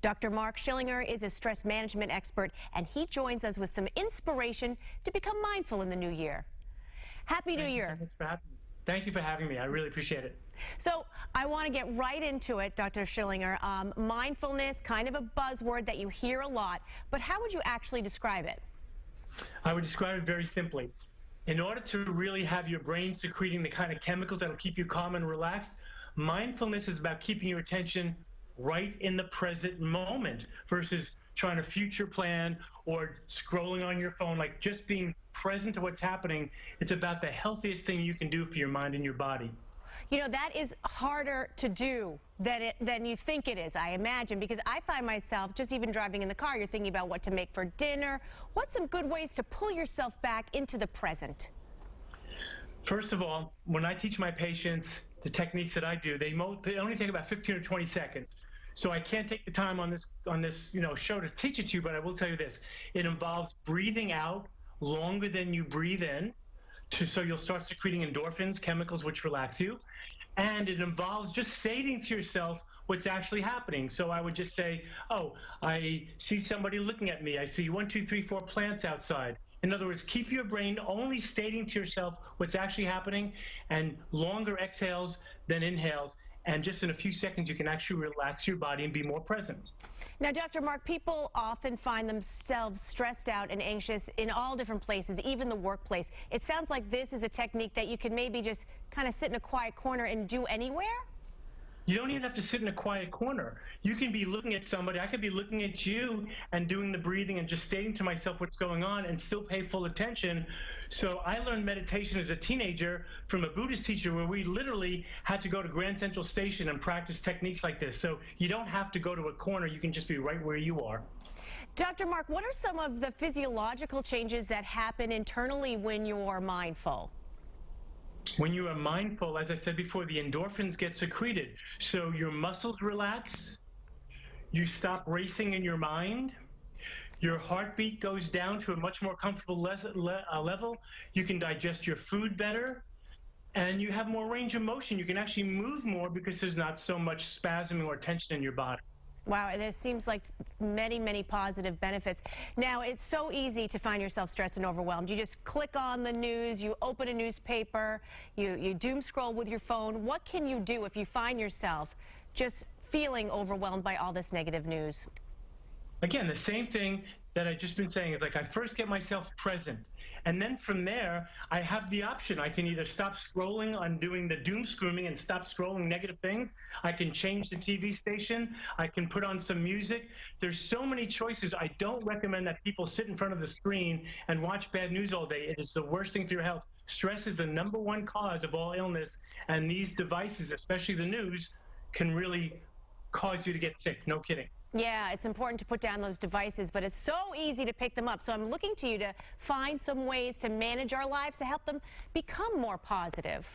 Dr. Mark Schillinger is a stress management expert, and he joins us with some inspiration to become mindful in the new year. Happy New Year. Thank you for having me. I really appreciate it. So I want to get right into it, Dr. Schillinger. Mindfulness, kind of a buzzword that you hear a lot, but how would you actually describe it? I would describe it very simply. In order to really have your brain secreting the kind of chemicals that will keep you calm and relaxed, mindfulness is about keeping your attention right in the present moment versus trying to future plan or scrolling on your phone, like just being present to what's happening. It's about the healthiest thing you can do for your mind and your body. You know, that is harder to do than you think it is, I imagine, because I find myself, just even driving in the car, you're thinking about what to make for dinner. What's some good ways to pull yourself back into the present? First of all, when I teach my patients the techniques that I do, they only take about 15 or 20 seconds. So I can't take the time on this show to teach it to you, but I will tell you this. It involves breathing out longer than you breathe in, so you'll start secreting endorphins, chemicals which relax you. And it involves just stating to yourself what's actually happening. So I would just say, oh, I see somebody looking at me. I see 1, 2, 3, 4 plants outside. In other words, keep your brain only stating to yourself what's actually happening, and longer exhales than inhales. And just in a few seconds, you can actually relax your body and be more present. Now, Dr. Mark, people often find themselves stressed out and anxious in all different places, even the workplace. It sounds like this is a technique that you can maybe just kind of sit in a quiet corner and do anywhere? You don't even have to sit in a quiet corner. You can be looking at somebody. I could be looking at you and doing the breathing and just stating to myself what's going on and still pay full attention. So I learned meditation as a teenager from a Buddhist teacher where we literally had to go to Grand Central Station and practice techniques like this. So you don't have to go to a corner. You can just be right where you are. Dr. Mark, what are some of the physiological changes that happen internally when you're mindful? When you are mindful, as I said before, the endorphins get secreted. So your muscles relax, you stop racing in your mind, your heartbeat goes down to a much more comfortable level, you can digest your food better, and you have more range of motion. You can actually move more because there's not so much spasming or tension in your body. Wow, there seems like many, many positive benefits. Now, it's so easy to find yourself stressed and overwhelmed. You just click on the news, you open a newspaper, you doom scroll with your phone. What can you do if you find yourself just feeling overwhelmed by all this negative news? Again, the same thing that I've just been saying is like I first get myself present. And then from there, I have the option. I can either stop scrolling on doing the doom screaming and stop scrolling negative things. I can change the TV station. I can put on some music. There's so many choices. I don't recommend that people sit in front of the screen and watch bad news all day. It is the worst thing for your health. Stress is the #1 cause of all illness. And these devices, especially the news, can really cause you to get sick. No kidding. Yeah, it's important to put down those devices, but it's so easy to pick them up. So I'm looking to you to find some ways to manage our lives to help them become more positive.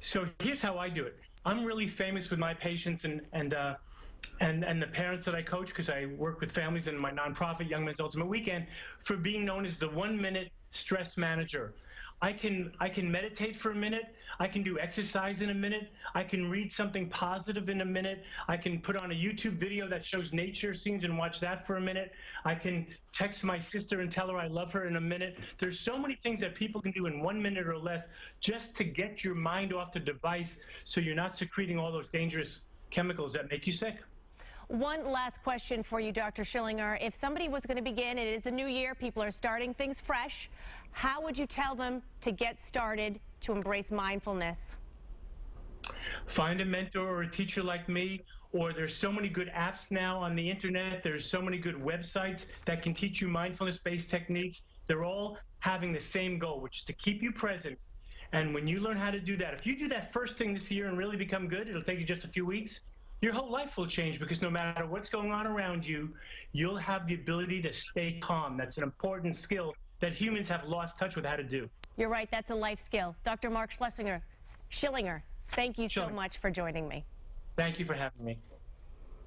So here's how I do it. I'm really famous with my patients and the parents that I coach, because I work with families in my nonprofit, Young Men's Ultimate Weekend, for being known as the 1-minute stress manager. I can meditate for a minute. I can do exercise in a minute. I can read something positive in a minute. I can put on a YouTube video that shows nature scenes and watch that for a minute. I can text my sister and tell her I love her in a minute. There's so many things that people can do in 1 minute or less just to get your mind off the device so you're not secreting all those dangerous chemicals that make you sick. One last question for you, Dr. Schillinger. If somebody was going to begin, it is a new year, people are starting things fresh, how would you tell them to get started to embrace mindfulness? Find a mentor or a teacher like me, or there's so many good apps now on the internet. There's so many good websites that can teach you mindfulness-based techniques. They're all having the same goal, which is to keep you present. And when you learn how to do that, if you do that first thing this year and really become good, it'll take you just a few weeks. Your whole life will change, because no matter what's going on around you, you'll have the ability to stay calm. That's an important skill that humans have lost touch with how to do. You're right. That's a life skill. Dr. Mark Schillinger, thank you so much for joining me. Thank you for having me.